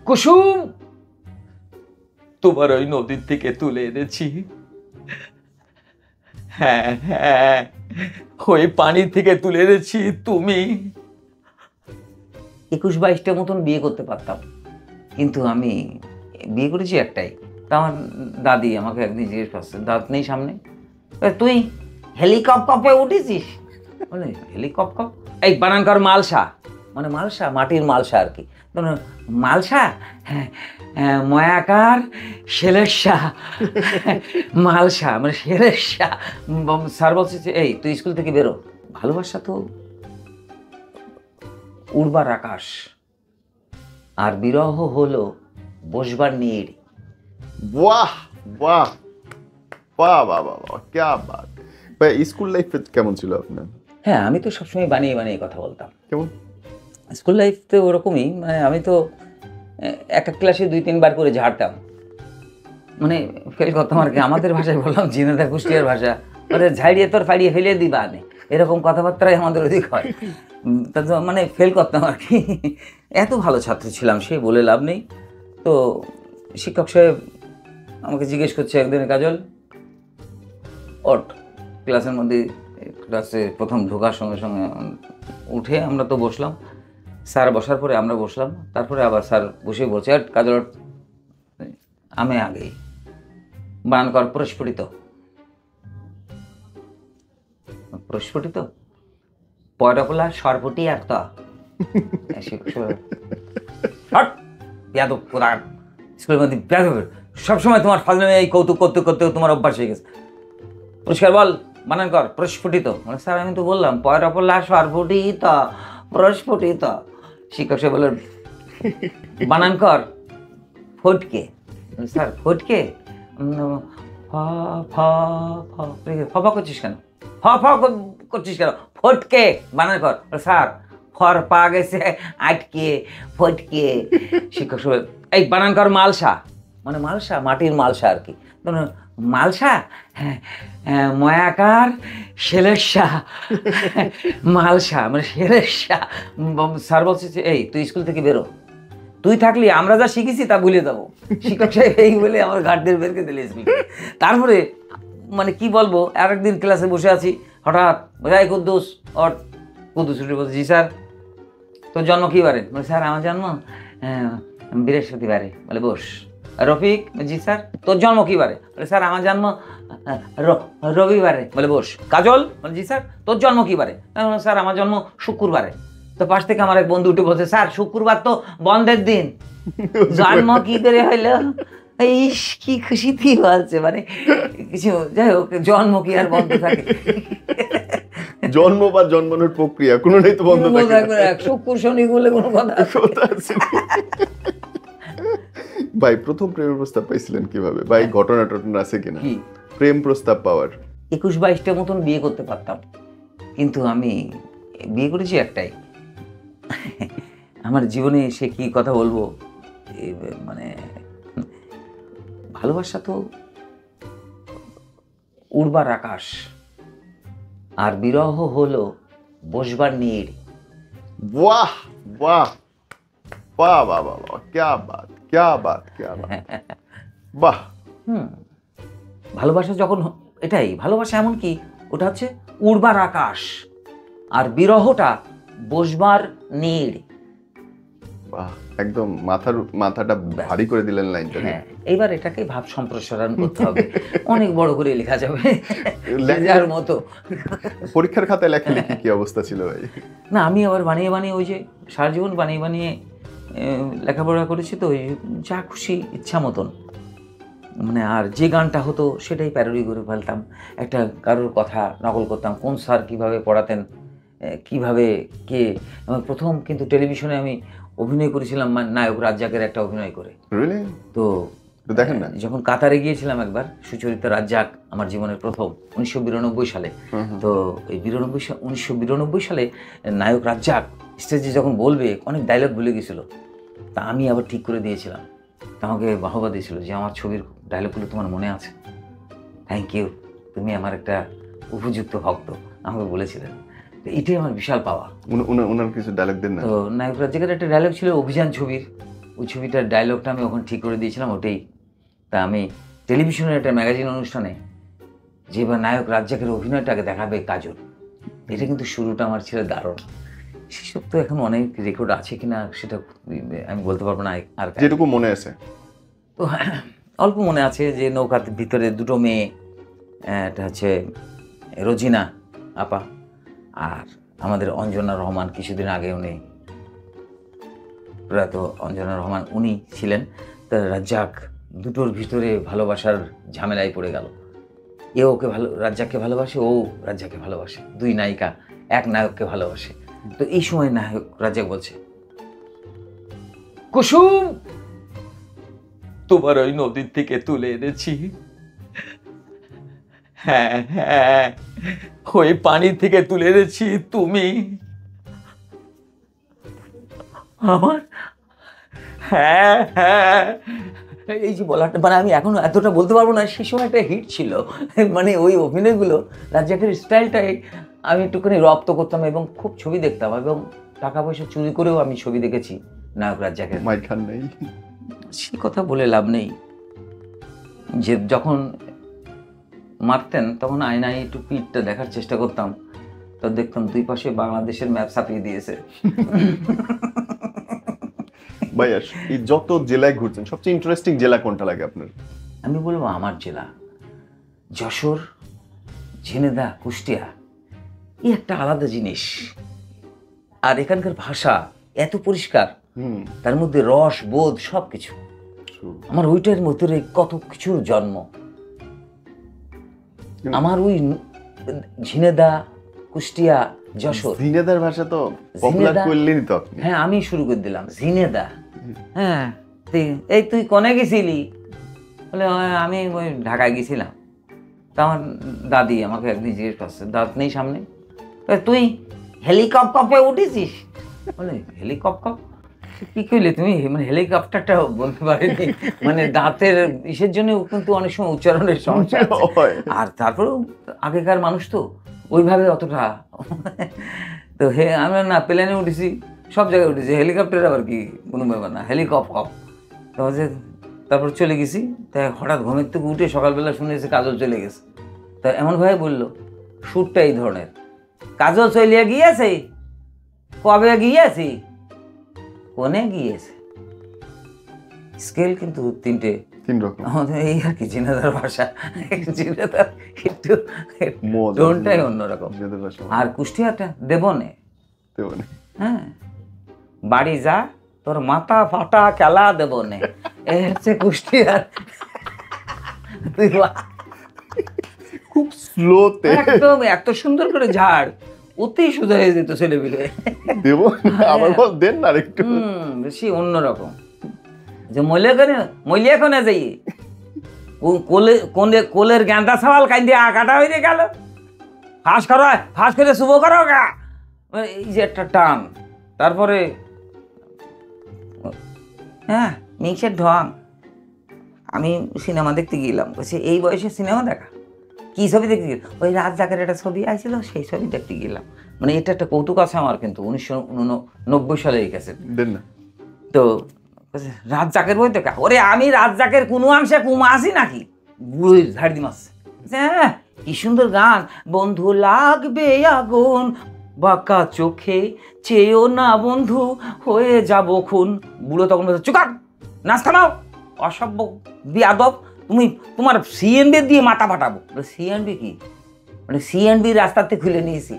কুসুম, তোমার ওই নদীর থেকে তুলে এনেছি। হ্যাঁ হ্যাঁ, ওই পানি থেকে তুলে এনেছি। তুমি 21-22টা মতন বিয়ে করতে পারতাম, কিন্তু আমি বিয়ে করেছি একটাই। তা আমার দাদি আমাকে একদিন জিজ্ঞেস করছে, দাঁত নেই সামনে, তুই হেলিকপ্টারে উঠেছিস? মানে হেলিকপ্টার, এই বানান কর মালসা, মানে মালসা মাটির মালসা আর কি। মালসা, হ্যাঁ, ময়াকার শেলেরসা, মালসা মানে শেলেরসা। স্যার বলছে যে এই তুই স্কুল থেকে বেরো। ভালোবাসা তো উড়বার আকাশ, আর বিরহ হলো বসবার নীড়। বাহ বাহ বাহ বাহ বাহ বাহ, ক্যা বাত। ভাই স্কুল লাইফ কেমন ছিল আপনার? হ্যাঁ, আমি তো সবসময় বানিয়ে বানিয়ে কথা বলতাম। কেমন? স্কুল লাইফ তো ওরকমই, মানে আমি তো এক এক ক্লাসে 2-3 বার করে ঝাড়তাম, মানে ফেল করতাম আর কি। আমাদের ভাষায় বললাম জিনেদা কুষ্টিয়ার ভাষা, মানে ঝাড়িয়ে তোর ফাড়িয়ে ফেলে দিবা নে, এরকম কথাবার্তাই আমাদের অধিক হয়। তা তো মানে ফেল করতাম আর কি। এত ভালো ছাত্র ছিলাম সে বলে লাভ নেই। তো শিক্ষক সাহেব আমাকে জিজ্ঞেস করছে একদিন, কাজল ওঠ। ক্লাসের মধ্যে ক্লাসে প্রথম ঢোকার সঙ্গে সঙ্গে উঠে আমরা তো বসলাম, স্যার বসার পরে আমরা বসলাম, তারপরে আবার স্যার বসে বলছে কাজল ওঠ। আমি আগেই বানান কর প্রস্ফুটিত। প্রস্ফুটিত পয়টাপোলা সরপুটি আর ত স্কুলের মধ্যে সবসময় তোমার ফাজলামি, এই কৌতুক করতে করতে তোমার অভ্যাস হয়ে গেছে। পরিষ্কার বল, বানান কর প্রস্ফুটিত। মানে স্যার আমি তো বললাম পয়টাপোলা সরপুটিত প্রস্ফুটিত। শিক্ষক সাহেব বললেন বানান কর ফটকে। স্যার ফটকে, ফ করছিস কেন? ফ করছিস কেন? ফটকে বানান কর। স্যার ফর পা গেছে আটকে ফটকে। শিক্ষক সাহেব এই বানান কর মালসা, মানে মালসা মাটির মালসা আর কি। মালসা, হ্যাঁ, ময়াকার শেলেরসা, মালসা মানে শেলেরসা। স্যার বলছে যে এই তুই স্কুল থেকে বেরো, তুই থাকলি আমরা যা শিখেছি তা ভুলে যাবো। শিক্ষক সাহেব এই বলে আমার ঘাটদের বেরকে দিলে স্কুল। তারপরে মানে কি বলবো, আরেকদিন ক্লাসে বসে আছি, হঠাৎ বোঝাই কুদ্দুস ওর। কুদ্দুস উঠে বলছে জি স্যার। তোর জন্ম কী বারে? বলে স্যার আমার জন্ম বৃহস্পতিবারে। বলে বস। রফিক, জি স্যার। তোর জন্ম কী বারে? বলে স্যার আমার জন্ম রবিবারে। বলে বস। কাজল, বলে জি স্যার। তোর জন্ম কী বারে? স্যার আমার জন্ম শুক্রবারে। তো পাশ থেকে আমার এক বন্ধু উঠে বলছে স্যার শুক্রবার তো বন্ধের দিন, জন্ম কি করে হইলো? ইস কি খুশি বলছে, মানে কিছু যাই হোক, জন্ম কি আর বন্ধ থাকে? জন্ম বা জন্মানোর প্রক্রিয়া কোনোটাই তো বন্ধ থাকে না। শুক্র শনি বলে কোনো কথা আছে? ভাই প্রথম প্রেমের প্রস্তাব পাইছিলেন কিভাবে ভাই? ঘটনা টটনা আছে কিনা প্রেম প্রস্তাব পাওয়ার? 21-22টা মতন বিয়ে করতে পারতাম, কিন্তু আমি বিয়ে করেছি একটাই। আমার জীবনে সে কি কথা বলবো, মানে ভালোবাসা তো উড়বার আকাশ, আর বিরহ হলো বসবার নীড়। বাহ বাহ বাহ বাহ বাহ বাহ, ক্যা বাত ক্যা বাত ক্যা বাত, বাহ। ভালোবাসা যখন এটাই ভালোবাসা, এমন কি ওটা হচ্ছে উড়বার আকাশ আর বিরহটা বসবার নীড়। বাহ, একদম মাথাটা ভারী করে দিলেন লাইনটা। হ্যাঁ, এইবার এটাকে ভাব সম্প্রসারণ করতে হবে, অনেক বড় করে লেখা যাবে লেখার মতো। পরীক্ষার খাতায় লেখালেখি কি অবস্থা ছিল ভাই? না, আমি আবার বানিয়ে বানিয়ে ওই যে সারা জীবন বানিয়ে বানিয়ে লেখাপড়া করেছি, তো ওই যা খুশি ইচ্ছা মতন, মানে আর যে গানটা হতো সেটাই প্যারোডি করে ফেলতাম। একটা কারোর কথা নকল করতাম, কোন স্যার কীভাবে পড়াতেন, কিভাবে কে। আমার প্রথম কিন্তু টেলিভিশনে আমি অভিনয় করেছিলাম নায়ক রাজ্জাকের একটা অভিনয় করে। তো দেখেন না, যখন কাতারে গিয়েছিলাম একবার, সুচরিতা রাজ্জাক আমার জীবনের প্রথম 1992 সালে। তো এই 1992 সালে নায়ক রাজ্জাক স্টেজে যখন বলবে, অনেক ডায়লগ ভুলে গেছিলো, তা আমি আবার ঠিক করে দিয়েছিলাম। তা আমাকে বাহবা দিয়েছিল যে আমার ছবির ডায়লগগুলো তোমার মনে আছে, থ্যাংক ইউ, তুমি আমার একটা উপযুক্ত ভক্ত, আমাকে বলেছিলেন। তো এটাই আমার বিশাল পাওয়া। ওনার কিছু ডায়লগ দেন না? তো নায়ক রাজ্জাকের একটা ডায়লগ ছিল অভিযান ছবির, ওই ছবিটার ডায়লগটা আমি ওখানে ঠিক করে দিয়েছিলাম ওটাই। তা আমি টেলিভিশনের একটা ম্যাগাজিন অনুষ্ঠানে যেবার নায়ক রাজ্জাকের অভিনয়টাকে দেখাবে কাজল, এটা কিন্তু শুরুটা আমার ছিল দারুণ। সেসব তো এখন অনেক রেকর্ড আছে কিনা সেটা আমি বলতে পারবো না। আর যেটুকু মনে আছে তো অল্প মনে আছে যে নৌকার ভিতরে দুটো মেয়ে, একটা হচ্ছে রোজিনা আপা আর আমাদের অঞ্জনা রহমান, কিছুদিন আগে উনি প্রয়াত অঞ্জনা রহমান উনি ছিলেন। তা রাজ্জাক দুটোর ভিতরে ভালোবাসার ঝামেলায় পড়ে গেল। এ ওকে রাজ্জাককে ভালোবাসে, ও রাজ্জাককে ভালোবাসে, দুই নায়িকা এক নায়ককে ভালোবাসে। তো এই সময় নায়ক রাজ্জাক বলছে, কুসুম তোমার ওই নদীর থেকে তুলে এনেছি, হ্যাঁ হ্যাঁ ওই পানি থেকে তুলে এনেছি, তুমি আমার, হ্যাঁ হ্যাঁ। এই যে বলাটা মানে আমি এখন এতটা বলতে পারবো না, সে সময় একটা হিট ছিল। মানে ওই অভিনয়গুলো রাজ্জাকের স্টাইলটাই আমি একটুখানি রপ্ত করতাম এবং খুব ছবি দেখতাম, এবং টাকা পয়সা চুরি করেও আমি ছবি দেখেছি নায়ক রাজ্জাকের। মাইর খান নাই, সে কথা বলে লাভ নেই। যে যখন মারতেন তখন আয়নায় একটু পিঠটা দেখার চেষ্টা করতাম, তো দেখতাম দুই পাশে বাংলাদেশের ম্যাপ ছাপিয়ে দিয়েছে। ভাইয়া এই যত জেলায় ঘুরছেন সবচেয়ে ইন্টারেস্টিং জেলা কোনটা লাগে আপনার? আমি বলবো আমার জেলা যশোর, ঝিনেদা, কুষ্টিয়া, এই একটা আলাদা জিনিস। আর এখানকার ভাষা এত পরিষ্কার, তার মধ্যে রস বোধ সবকিছু। আমার ওইটার মধ্যে কত কিছুর জন্ম। আমার ওই ঝিনেদা, কুষ্টিয়া, যশোর। ঝিনেদার ভাষা তো পপুলার করলেনই তো আপনি। হ্যাঁ আমি শুরু করে দিলাম ঝিনেদা। হ্যাঁ এই তুই কোনে গেছিলি? বলে আমি ওই ঢাকায় গেছিলাম। তা আমার দাদি আমাকে একদিন জিজ্ঞেস করছে, দাঁত নেই সামনে, তুই হেলিকপ্টারে উঠেছিস? বলে হেলিকপ্টার কি কইলে তুমি? মানে হেলিকপ্টারটা বলতে পারিনি, মানে দাঁতের ইসের জন্য কিন্তু অনেক সময় উচ্চারণের সমস্যা আছে। আর তারপরেও আগেকার মানুষ তো ওইভাবে অতটা তো আমি না প্লেনে উঠেছি, সব জায়গায় উঠেছি, হেলিকপ্টার আবার কি কোনো ব্যাপার না, হেলিকপ্টার। তো তারপর চলে গেছি। তাই হঠাৎ ঘুমের থেকে উঠে সকালবেলা শুনেছি কাজল চলে গেছে। তা এমনভাবে বললো, সুরটা এই ধরনের, কাজল চলিয়া গিয়েছে, কবে গিয়েছি, কোনে গিয়েছে। স্কেল কিন্তু তিন রকম। আমাদের এই আর কি ঝিনেদার ভাষা, ঝিনেদার একটু টোনটাই অন্যরকম। আর কুষ্টিয়াটা দেবনে, হ্যাঁ বাড়ি যা তোর মাথা ফাটা খেলা দেবনে, এই হচ্ছে কুষ্টিয়ার। খুব স্লোতে একদম এত সুন্দর করে ঝাড়, অতি সোজা হয়ে যেত ছেলেপিলে। দেব আবার বল দেন না একটু বেশি অন্যরকম। যে মলিয়া কোনে যাই কোলের গেন্দা সওয়াল কাইন্দে আকাটা হয়ে গেল, ফাঁস করে শুভ করো গা, এই যে একটা টান। তারপরে হ্যাঁ মিক্সের ঢং, আমি সিনেমা দেখতে গেলাম। বলছে এই বয়সে সিনেমা দেখা, কি ছবি দেখতে গেলাম? ওই রাজ্জাকের একটা ছবি আসছিল, সেই ছবি দেখতে গেলাম। মানে এটা একটা কৌতুক আছে আমার, কিন্তু 1990 সালে এই গেছে। তো রাজ্জাকের বই দেখা, ওরে আমি রাজ্জাকের কোনো অংশে কুমা আছি নাকি? বুড়ির ঝাড় দি মাছ, হ্যাঁ কি সুন্দর গান, বন্ধু লাগবে আগুন, বাঁকা চোখে চেয়েও না বন্ধু, হয়ে যাবো খুন। বুড়ো তখন বলছে, চুকার নাচ থামাও, অসভ্য বিয়াদব, তুমি তোমার সিএনবি দিয়ে মাথা ফাটাবো। সিএনবি কি? মানে সিএনবি রাস্তাতে খুলে নিয়েছি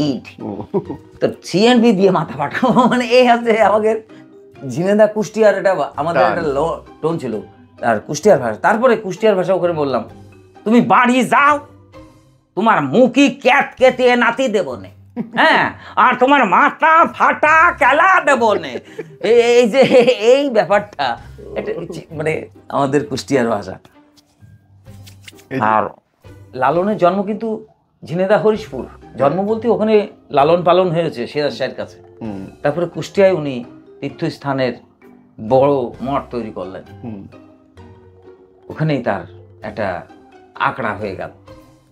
ইট, তো সিএনবি দিয়ে মাথা ফাটাবো, মানে এই আছে আমাদের ঝিনেদা কুষ্টিয়ার। এটা আমাদের একটা টোন ছিল। আর কুষ্টিয়ার ভাষা, তারপরে কুষ্টিয়ার ভাষা ওখানে বললাম, তুমি বাড়ি যাও, তোমার মুখি ক্যাট কেটে নাতি দেব নে, হ্যাঁ আর তোমার মাথা ফাটা খেলা দেব নে। এই যে এই ব্যাপারটা, এটা মানে আমাদের কুষ্টিয়ার ভাষা। আর লালনের জন্ম কিন্তু ঝিনেদা হরিশপুর, জন্ম বলতে ওখানে লালন পালন হয়েছে সিরাজ শাহের কাছে। তারপরে কুষ্টিয়ায় উনি তীর্থস্থানের বড় মঠ তৈরি করলেন, ওখানেই তার একটা আঁকড়া হয়ে গেল।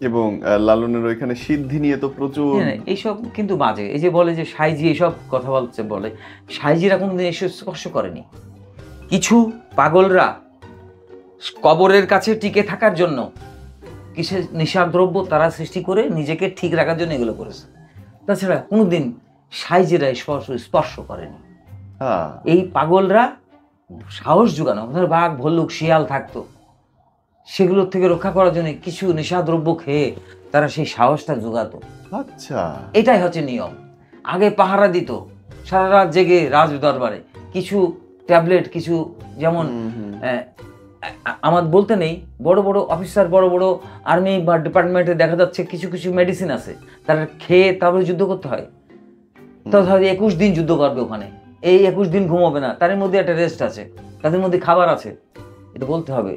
এবং লালনের ওইখানে সিদ্ধি নিয়ে তো প্রচুর এইসব কিন্তু বাজে, এই যে বলে যে সাইজি এইসব কথা বলছে, বলে সাইজিরা কোনোদিন এসব স্পর্শ করেনি। কিছু পাগলরা কবরের কাছে টিকে থাকার জন্য কিসের নেশাদ্রব্য তারা সৃষ্টি করে নিজেকে ঠিক রাখার জন্য এগুলো করেছে। তাছাড়া কোনোদিন সাইজেরাই স্পর্শ করেনি। হ্যাঁ, এই পাগলরা সাহস যোগানো, ধর বাঘ ভল্লুক শিয়াল থাকতো, সেগুলোর থেকে রক্ষা করার জন্য কিছু নেশাদ্রব্য খেয়ে তারা সেই সাহসটা যোগাতো। আচ্ছা, এটাই হচ্ছে নিয়ম। আগে পাহারা দিত সারা রাত জেগে রাজ দরবারে, কিছু ট্যাবলেট, কিছু যেমন আমার বলতে নেই, বড় বড় অফিসার, বড় বড় আর্মি বা ডিপার্টমেন্টে দেখা যাচ্ছে কিছু কিছু মেডিসিন আছে, তারা খেয়ে তারপরে যুদ্ধ করতে হয়। তো হয়তো 21 দিন যুদ্ধ করবে ওখানে, এই 21 দিন ঘুমাবে না, তার মধ্যে একটা রেস্ট আছে, তাদের মধ্যে খাবার আছে, এটা বলতে হবে।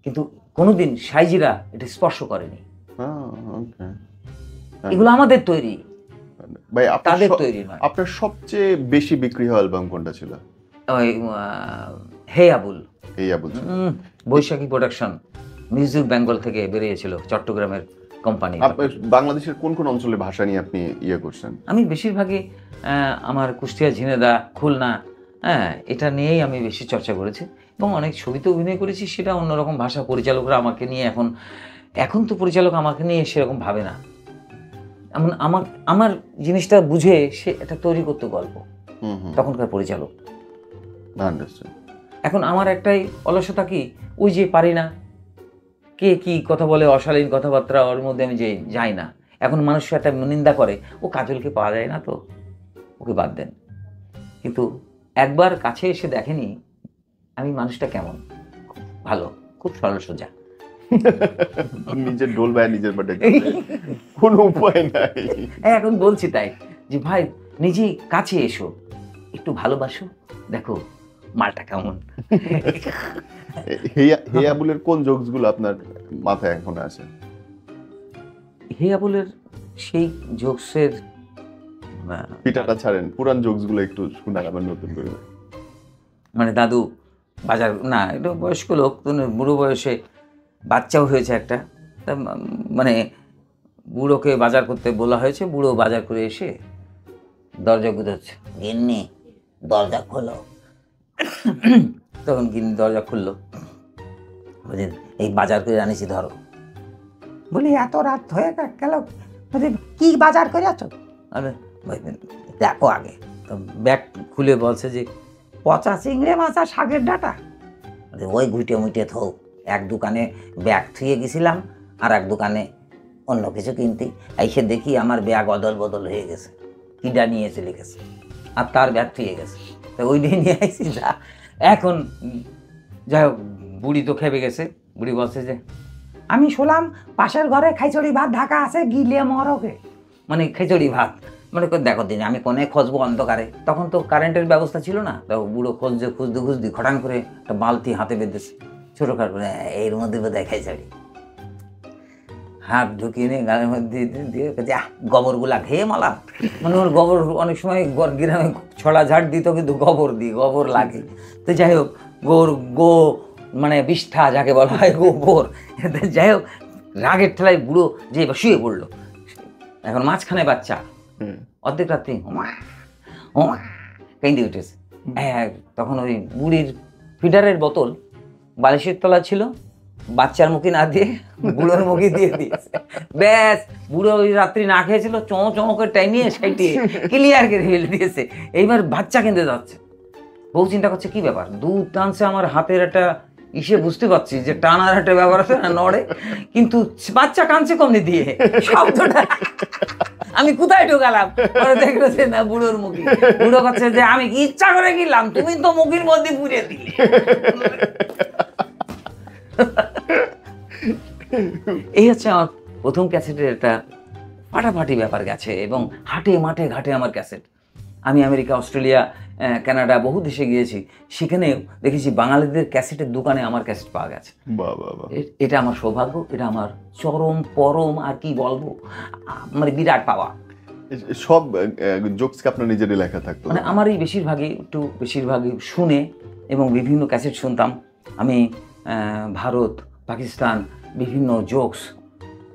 কিন্তু কোনোদিন সাইজিরা এটা স্পর্শ করেনি। এগুলো আমাদের তৈরি ভাই, তাদের তৈরি নয়। আপনার সবচেয়ে বেশি বিক্রি হওয়া অ্যালবাম কোনটা ছিল? ওই হে আবুল, এই আবুল বৈশাখী প্রোডাকশন, মিউজিক বেঙ্গল থেকে বেরিয়েছিল, চট্টগ্রামের কোম্পানি। বাংলাদেশের কোন কোন অঞ্চলের ভাষা নিয়ে আপনি ইয়ে করছেন? আমি বেশিরভাগই আমার কুষ্টিয়া, ঝিনেদা, খুলনা, এটা নিয়েই আমি বেশি চর্চা করেছি এবং অনেক ছবিতে অভিনয় করেছি। সেটা অন্যরকম ভাষা, পরিচালকরা আমাকে নিয়ে এখন তো পরিচালক আমাকে নিয়ে সেরকম ভাবে না। এমন আমার জিনিসটা বুঝে সে এটা তৈরি করতে গল্প, তখনকার পরিচালক। এখন আমার একটাই অলসতা, কি ওই যে পারি না, কে কি কথা বলে, অশালীন কথাবার্তা, ওর মধ্যে আমি যাই না। এখন মানুষ একটা নিন্দা করে, ও কাজলকে পাওয়া যায় না, তো ওকে বাদ দেন। কিন্তু একবার কাছে এসে দেখেনি আমি মানুষটা কেমন, ভালো, খুব সরল সোজা, নিজের ডোল ভাই নিজের পাটে, কোনো উপায় নাই। এখন বলছি তাই যে ভাই নিজে কাছে এসো, একটু ভালোবাসো, দেখো মালটা কেমন। হে আবুলের কোন জোকস গুলো আপনার মাথায় এখন আসে? হে আবুলের সেই জোকসের পিটাটা ছাড়েন, পুরান জোকস গুলো একটু শোনান আবার নতুন করে। মানে দাদু বাজার, না এটা বয়স্ক লোক, বুড়ো বয়সে বাচ্চাও হয়েছে একটা, মানে বুড়োকে বাজার করতে বলা হয়েছে, বুড়ো বাজার করে এসে দরজা গুঁজোচ্ছে, গিন্নি দরজা খোলো। তখন গিন্নি দরজা খুললো, বুঝলেন এই বাজার করে আনিছি ধরো। বলি এত রাত হয়ে গেল, কি বাজার করে আছো? আরে দেখো আগে। তো ব্যাগ খুলে বলছে যে পচা চিংড়ে মাছ আর শাকের ডাটা। ওই ঘুটে মুটে থো, এক দোকানে ব্যাগ থুয়ে গেছিলাম আর এক দোকানে অন্য কিছু কিনতে, এসে দেখি আমার ব্যাগ অদল বদল হয়ে গেছে, কিডা নিয়েছে লিখেছে, আর তার ব্যাগ থুয়ে গেছে। তো ওই নিয়ে আইসি যা। এখন যাই হোক, বুড়ি তো খেপে গেছে। বুড়ি বলছে যে আমি শুনলাম পাশের ঘরে খিচুড়ি ভাত ঢাকা আছে, গিলে মরকে, মানে খিচুড়ি ভাত, মানে দেখো দিন আমি কোনে খুঁজবো অন্ধকারে, তখন তো কারেন্টের ব্যবস্থা ছিল না। তো বুড়ো খুঁজতে খটান করে একটা বালতি হাতে বেঁধেছে, ছোটোখাটো করে, এর মধ্যে বোধহয় খিচুড়ি। হাত ঢুকিয়ে নিয়ে গালের মধ্যে দিয়ে গোবরগুলা খেয়ে মালাম, মানে ওর গোবর অনেক সময় গ্রামে ছড়া ঝাড় দিত, কিন্তু গোবর লাগে। তো যাই হোক, মানে বিষ্ঠা যাকে বলা হয়, গোবর। যাই হোক, রাগের ঠেলায় বুড়ো যে শুয়ে পড়লো। এখন মাঝখানে বাচ্চা, অর্ধেক রাত্রি কেঁদে উঠেছে। তখন ওই বুড়ির ফিডারের বোতল বালিশের তলা ছিল, বাচ্চার মুখে না দিয়ে বুড়োর মুখে দিয়ে দিয়েছে। ব্যাস, বুড়ো ওই রাত্রি না খেয়েছিল, চমকে টাইমিয়ে সাইটে ক্লিয়ার করে ফেলে দিয়েছে। এইবার বাচ্চা কেঁদে যাচ্ছে, বউ চিন্তা করছে কি ব্যাপার, দুধ টানছে আমার হাতের একটা ইসে, বুঝতে পারছি যে টানার একটা ব্যাপার আছে না, নড়ে, কিন্তু বাচ্চা কাঁদছে কমনি দিয়ে, শব্দটা আমি কোথায় ঢোকালাম? দেখলো যে না, বুড়োর মুখে। বুড়ো করছে যে আমি কি ইচ্ছা করে গেলাম, তুমি তো মুখের মধ্যে পুড়ে দিলে। এই হচ্ছে আমার প্রথম ক্যাসেটের একটা ফাটাফাটি ব্যাপার গেছে, এবং হাটে মাঠে ঘাটে আমার ক্যাসেট। আমি আমেরিকা, অস্ট্রেলিয়া, কানাডা বহু দেশে গিয়েছি, সেখানে দেখেছি বাঙালিদের ক্যাসেটের দোকানে আমার ক্যাসেট পাওয়া গেছে। এটা আমার সৌভাগ্য, এটা আমার চরম পরম, আর কি বলবো, মানে বিরাট পাওয়া। সব জোকস কি আপনার নিজেরই লেখা থাকতো? মানে আমারই বেশিরভাগই শুনে, এবং বিভিন্ন ক্যাসেট শুনতাম আমি, ভারত, পাকিস্তান, বিভিন্ন জোকস,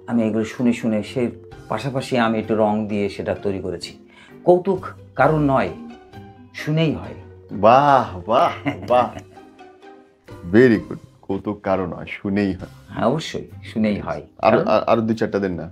আমি এগুলো শুনে সে পাশাপাশি আমি একটু রং দিয়ে সেটা তৈরি করেছি। কৌতুক কারণ নয়, শুনেই হয়। বাহ বাহ বাহ, ভেরি গুড, কৌতুক কারণ হয়, শুনেই হয়। হ্যাঁ অবশ্যই শুনেই হয়। আরো আরো দুই চারটা দেন না।